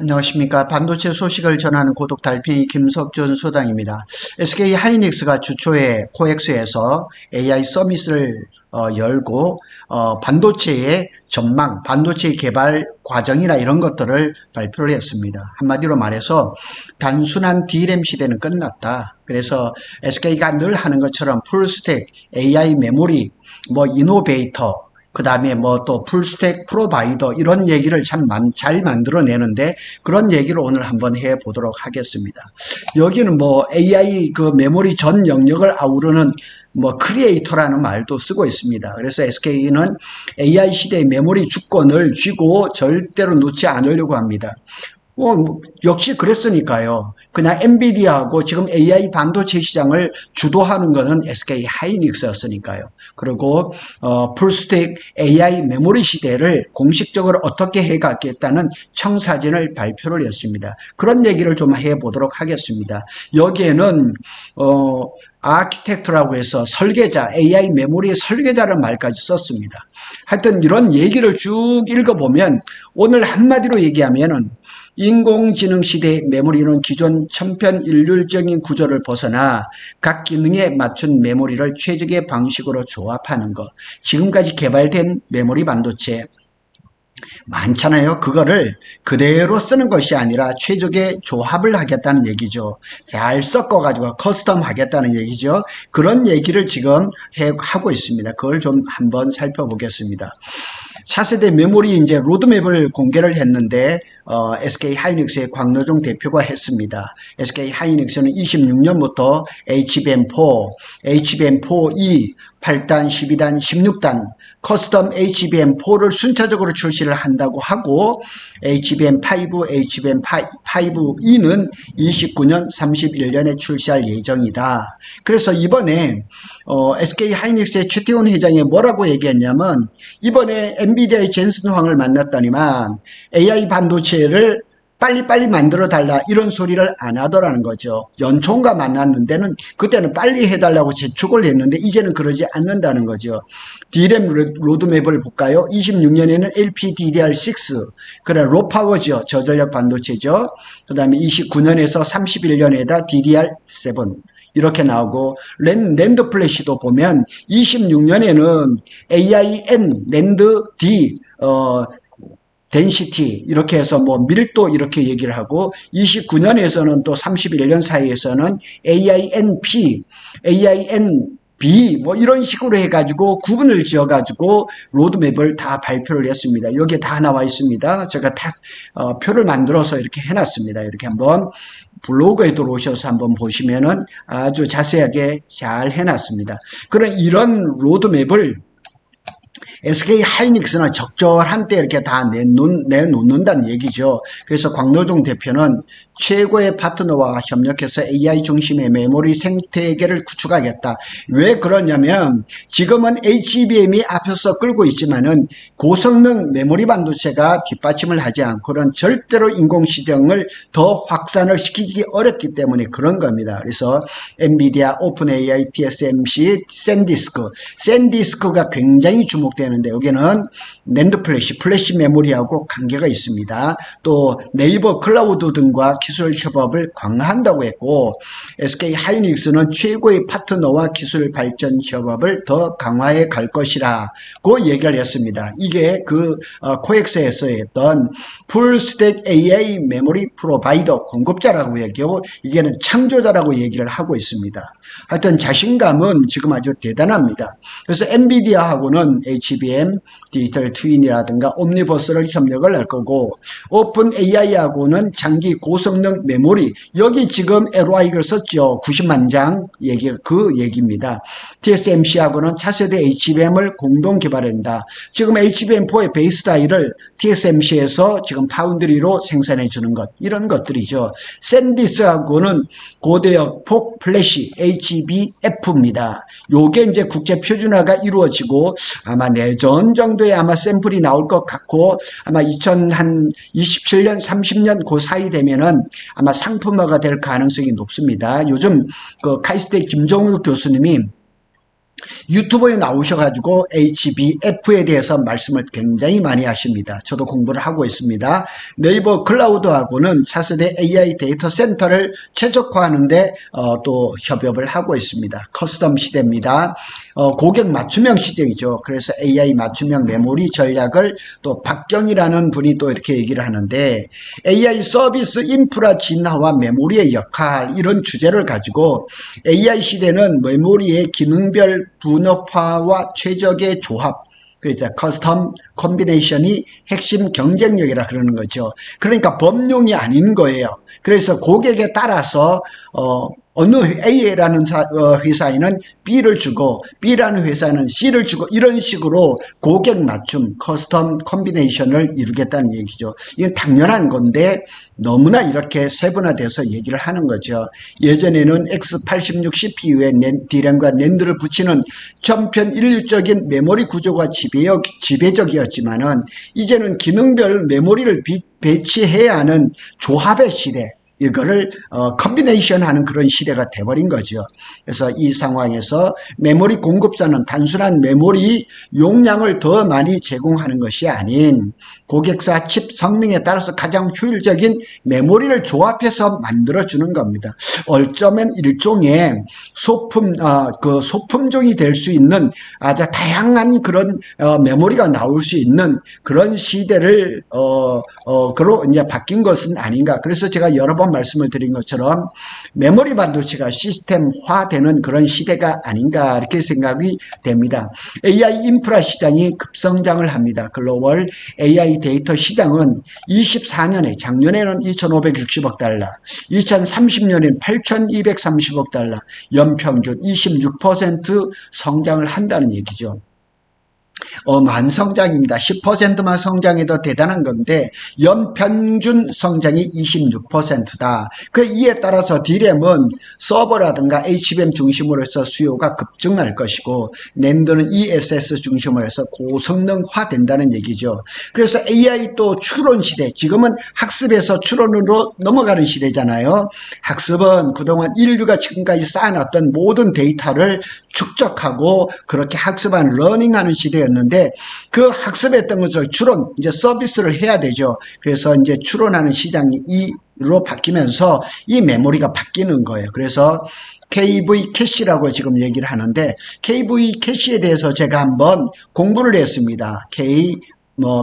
안녕하십니까. 반도체 소식을 전하는 고독 달팽이 김석준 소장입니다. SK 하이닉스가 주초에 코엑스에서 AI 서밋을 열고 반도체의 전망, 반도체 개발 과정이나 이런 것들을 발표를 했습니다. 한마디로 말해서 단순한 D램 시대는 끝났다. 그래서 SK가 늘 하는 것처럼 풀스택, AI 메모리, 이노베이터, 그 다음에 또 풀스택 프로바이더 이런 얘기를 참 잘 만들어내는데 그런 얘기를 오늘 한번 해보도록 하겠습니다. 여기는 AI 그 메모리 전 영역을 아우르는 크리에이터라는 말도 쓰고 있습니다. 그래서 SK는 AI 시대의 메모리 주권을 쥐고 절대로 놓지 않으려고 합니다. 역시 그랬으니까요. 그냥 엔비디아하고 지금 AI 반도체 시장을 주도하는 거는 SK 하이닉스였으니까요. 그리고 풀스택 AI 메모리 시대를 공식적으로 어떻게 해가겠다는 청사진을 발표를 했습니다. 그런 얘기를 좀 해보도록 하겠습니다. 여기에는 아키텍트라고 해서 설계자, AI 메모리의 설계자라는 말까지 썼습니다. 하여튼 이런 얘기를 쭉 읽어보면 오늘 한마디로 얘기하면은 인공지능 시대의 메모리는 기존 천편일률적인 구조를 벗어나 각 기능에 맞춘 메모리를 최적의 방식으로 조합하는 것. 지금까지 개발된 메모리 반도체 많잖아요. 그거를 그대로 쓰는 것이 아니라 최적의 조합을 하겠다는 얘기죠. 잘 섞어가지고 커스텀 하겠다는 얘기죠. 그런 얘기를 지금 하고 있습니다. 그걸 좀 한번 살펴보겠습니다. 차세대 메모리 이제 로드맵을 공개를 했는데 SK 하이닉스의 광노종 대표가 했습니다. SK 하이닉스는 26년부터 HBM4, HBM4E, 8단, 12단, 16단 커스텀 HBM4를 순차적으로 출시를 한다고 하고 HBM5, HBM5E는 29년, 31년에 출시할 예정이다. 그래서 이번에 SK 하이닉스의 최태원 회장이 뭐라고 얘기했냐면 이번에 엔비디아의 젠슨 황을 만났더니만 AI 반도체를 빨리빨리 만들어 달라 이런 소리를 안 하더라는 거죠. 연총과 만났는 데는 그때는 빨리 해달라고 재촉을 했는데 이제는 그러지 않는다는 거죠. D램 로드맵을 볼까요? 26년에는 LPDDR6 그래 로파워죠. 저전력 반도체죠. 그 다음에 29년에서 31년에다 DDR7 이렇게 나오고 랜드 플래시도 보면 26년에는 AIN 랜드 D 덴시티 이렇게 해서 밀도 이렇게 얘기를 하고 29년에서는 또 31년 사이에서는 AINP, AINB 이런 식으로 해가지고 구분을 지어가지고 로드맵을 다 발표를 했습니다. 여기에 다 나와 있습니다. 제가 표를 만들어서 이렇게 해놨습니다. 이렇게 한번 블로그에 들어오셔서 한번 보시면은 아주 자세하게 잘 해놨습니다. 그런 이런 로드맵을 SK 하이닉스는 적절한 때 이렇게 다 내놓는다는 얘기죠. 그래서 광노종 대표는 최고의 파트너와 협력해서 AI 중심의 메모리 생태계를 구축하겠다. 왜 그러냐면 지금은 HBM이 앞서서 끌고 있지만은 고성능 메모리 반도체가 뒷받침을 하지 않고는 절대로 인공지능을 더 확산을 시키기 어렵기 때문에 그런 겁니다. 그래서 엔비디아, 오픈AI, TSMC, 샌디스크가 굉장히 주목되는데 여기는 낸드 플래시 메모리하고 관계가 있습니다. 또 네이버 클라우드 등과 기술 협업을 강화한다고 했고 SK 하이닉스는 최고의 파트너와 기술 발전 협업을 더 강화해 갈 것이라고 얘기를 했습니다. 이게 코엑스에서 했던 풀스택 AI 메모리 프로바이더 공급자라고 얘기하고 이게는 창조자라고 얘기를 하고 있습니다. 하여튼 자신감은 지금 아주 대단합니다. 그래서 엔비디아하고는 HBM, 디지털 트윈이라든가 옴니버스를 협력을 할 거고 오픈 AI하고는 장기 고성능 메모리 여기 지금 LOI를 썼죠. 90만 장 그 얘기입니다. TSMC하고는 차세대 HBM을 공동 개발한다. 지금 HBM4의 베이스 다이를 TSMC에서 지금 파운드리로 생산해 주는 것 이런 것들이죠. 샌디스하고는 고대역 폭 플래시 HBF입니다. 요게 이제 국제 표준화가 이루어지고 아마 내전 정도에 아마 샘플이 나올 것 같고 아마 2027년 30년 그 사이 되면은 아마 상품화가 될 가능성이 높습니다. 요즘 카이스트 김정우 교수님이 유튜브에 나오셔가지고 HBF에 대해서 말씀을 굉장히 많이 하십니다. 저도 공부를 하고 있습니다. 네이버 클라우드하고는 차세대 AI 데이터 센터를 최적화하는데 또 협업을 하고 있습니다. 커스텀 시대입니다. 고객 맞춤형 시대이죠. 그래서 AI 맞춤형 메모리 전략을 또 박경이라는 분이 또 이렇게 얘기를 하는데, AI 서비스 인프라 진화와 메모리의 역할, 이런 주제를 가지고 AI 시대는 메모리의 기능별 분업화와 최적의 조합, 그래서 커스텀 콤비네이션이 핵심 경쟁력이라 그러는 거죠. 그러니까 범용이 아닌 거예요. 그래서 고객에 따라서 어느 A라는 회사에는 B를 주고 B라는 회사는 C를 주고 이런 식으로 고객 맞춤 커스텀 콤비네이션을 이루겠다는 얘기죠. 이건 당연한 건데 너무나 이렇게 세분화돼서 얘기를 하는 거죠. 예전에는 X86 CPU에 D램과 낸드를 붙이는 전편인류적인 메모리 구조가 지배적이었지만은 이제는 기능별 메모리를 배치해야 하는 조합의 시대, 이거를 컨비네이션 하는 그런 시대가 돼버린 거죠. 그래서 이 상황에서 메모리 공급사는 단순한 메모리 용량을 더 많이 제공하는 것이 아닌 고객사 칩 성능에 따라서 가장 효율적인 메모리를 조합해서 만들어주는 겁니다. 어쩌면 일종의 소품종이 될 수 있는 아주 다양한 그런 메모리가 나올 수 있는 그런 시대를 그로 이제 바뀐 것은 아닌가. 그래서 제가 여러 번 말씀을 드린 것처럼 메모리 반도체가 시스템화되는 그런 시대가 아닌가 이렇게 생각이 됩니다. AI 인프라 시장이 급성장을 합니다. 글로벌 AI 데이터 시장은 24년에 작년에는 2,560억 달러, 2030년에는 8,230억 달러, 연평균 26% 성장을 한다는 얘기죠. 만성장입니다. 10%만 성장해도 대단한 건데 연평균 성장이 26%다. 이에 따라서 D램은 서버라든가 HBM 중심으로 해서 수요가 급증할 것이고 낸드는 ESS 중심으로 해서 고성능화 된다는 얘기죠. 그래서 AI 또 추론 시대, 지금은 학습에서 추론으로 넘어가는 시대잖아요. 학습은 그동안 인류가 지금까지 쌓아놨던 모든 데이터를 축적하고 그렇게 학습한 러닝하는 시대였는데 그 학습했던 것을 추론, 이제 서비스를 해야 되죠. 그래서 이제 추론하는 시장이 이로 바뀌면서 이 메모리가 바뀌는 거예요. 그래서 KV 캐시라고 지금 얘기를 하는데 KV 캐시에 대해서 제가 한번 공부를 했습니다.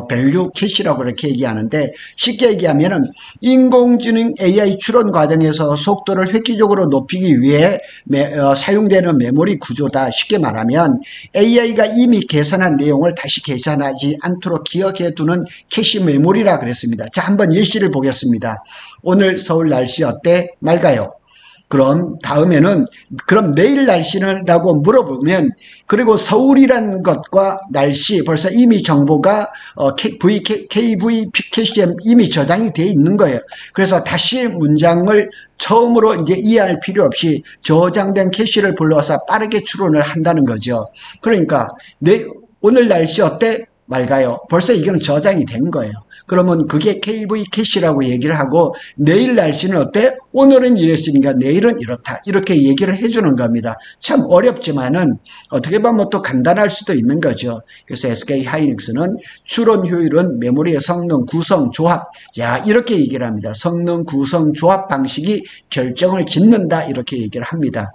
밸류 캐시라고 이렇게 얘기하는데 쉽게 얘기하면은 인공지능 AI 추론 과정에서 속도를 획기적으로 높이기 위해 사용되는 메모리 구조다. 쉽게 말하면 AI가 이미 계산한 내용을 다시 계산하지 않도록 기억해 두는 캐시 메모리라 그랬습니다. 자, 한번 예시를 보겠습니다. 오늘 서울 날씨 어때? 맑아요. 그럼 다음에는 그럼 내일 날씨라고 물어보면 그리고 서울이란 것과 날씨 벌써 이미 정보가 KV 캐시에 이미 저장이 되어 있는 거예요. 그래서 다시 문장을 처음으로 이제 이해할 필요 없이 저장된 캐시를 불러서 빠르게 추론을 한다는 거죠. 그러니까 오늘 날씨 어때? 맑아요. 벌써 이건 저장이 된 거예요. 그러면 그게 KV 캐시라고 얘기를 하고 내일 날씨는 어때? 오늘은 이랬으니까 내일은 이렇다. 이렇게 얘기를 해주는 겁니다. 참 어렵지만은 어떻게 보면 또 간단할 수도 있는 거죠. 그래서 SK 하이닉스는 추론 효율은 메모리의 성능, 구성, 조합. 자, 이렇게 얘기를 합니다. 성능, 구성, 조합 방식이 결정을 짓는다. 이렇게 얘기를 합니다.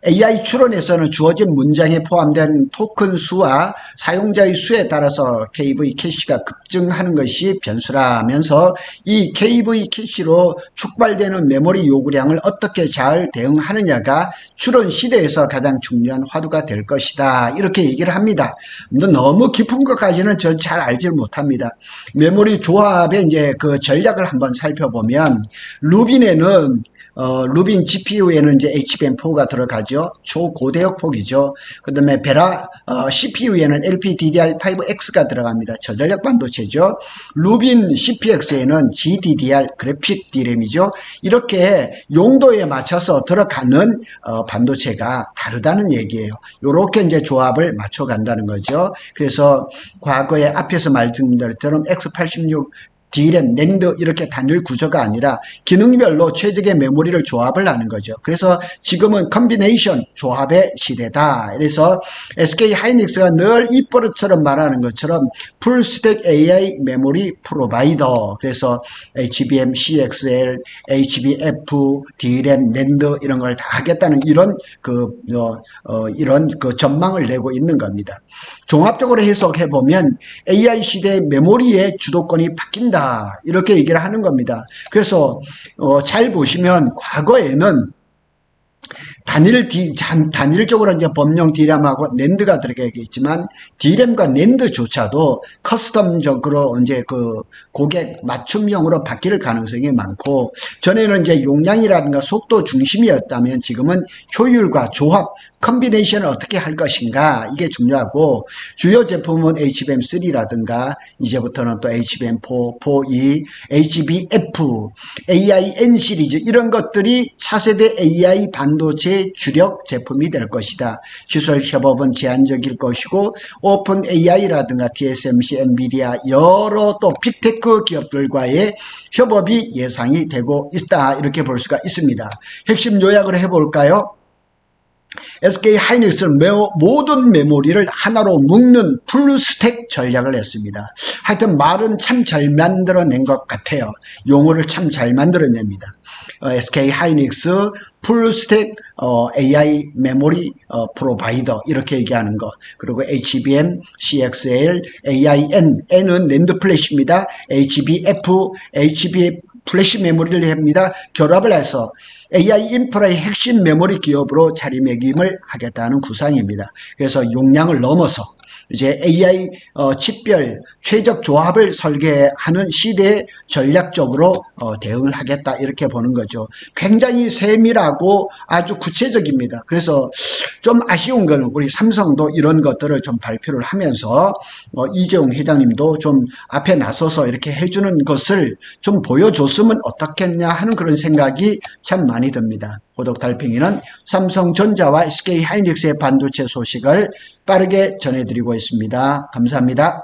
AI 추론에서는 주어진 문장에 포함된 토큰 수와 사용자의 수에 따라서 KV 캐시가 급증하는 것이 변수라면서 이 KV 캐시로 촉발되는 메모리 요구량을 어떻게 잘 대응하느냐가 추론 시대에서 가장 중요한 화두가 될 것이다. 이렇게 얘기를 합니다. 너무 깊은 것까지는 전 잘 알지 못합니다. 메모리 조합의 이제 그 전략을 한번 살펴보면 루빈 GPU에는 이제 HBM4가 들어가죠. 초고대역 폭이죠. 그 다음에 베라 CPU에는 LPDDR5X가 들어갑니다. 저전력 반도체죠. 루빈 CPX에는 GDDR 그래픽 D램이죠. 이렇게 용도에 맞춰서 들어가는 반도체가 다르다는 얘기예요. 이렇게 이제 조합을 맞춰 간다는 거죠. 그래서 과거에 앞에서 말씀드린 것처럼 X86 D램, 낸드 이렇게 단일 구조가 아니라 기능별로 최적의 메모리를 조합을 하는 거죠. 그래서 지금은 컨비네이션 조합의 시대다. 그래서 SK 하이닉스가 늘 입버릇처럼 말하는 것처럼 풀스택 AI 메모리 프로바이더. 그래서 HBM, CXL, HBF, D램, 낸드 이런 걸 다 하겠다는 이런 이런 전망을 내고 있는 겁니다. 종합적으로 해석해 보면 AI 시대의 메모리의 주도권이 바뀐다 이렇게 얘기를 하는 겁니다. 그래서 잘 보시면 과거에는 단일적으로 이제 범용 D램하고 낸드가 들어가겠지만 D램과 낸드조차도 커스텀적으로 이제 고객 맞춤형으로 바뀔 가능성이 많고, 전에는 이제 용량이라든가 속도 중심이었다면 지금은 효율과 조합, 컨비네이션을 어떻게 할 것인가 이게 중요하고, 주요 제품은 HBM3라든가 이제부터는 또 HBM4, 4E, HBF, AIN 시리즈 이런 것들이 차세대 AI 반도체 주력 제품이 될 것이다. 기술 협업은 제한적일 것이고 오픈 AI라든가 TSMC, 엔비디아 여러 또 빅테크 기업들과의 협업이 예상이 되고 있다 이렇게 볼 수가 있습니다. 핵심 요약을 해볼까요? SK 하이닉스는 모든 메모리를 하나로 묶는 풀스택 전략을 했습니다. 하여튼 말은 참 잘 만들어낸 것 같아요. 용어를 참 잘 만들어냅니다. SK 하이닉스 풀스택 AI 메모리 프로바이더 이렇게 얘기하는 것. 그리고 HBM, CXL, AIN, N은 낸드 플래시입니다. HBF, HB 플래시 메모리를 합니다. 결합을 해서 AI 인프라의 핵심 메모리 기업으로 자리매김을 하겠다는 구상입니다. 그래서 용량을 넘어서 이제 AI 칩별 최적 조합을 설계하는 시대에 전략적으로 대응을 하겠다 이렇게 보는 거죠. 굉장히 세밀하고 아주 구체적입니다. 그래서 좀 아쉬운 거는 우리 삼성도 이런 것들을 좀 발표를 하면서 이재용 회장님도 좀 앞에 나서서 이렇게 해주는 것을 좀 보여줬으면 어떻겠냐 하는 그런 생각이 참 많이 듭니다. 고독 달팽이는 삼성전자와 SK 하이닉스의 반도체 소식을 빠르게 전해드리고 있습니다. 감사합니다.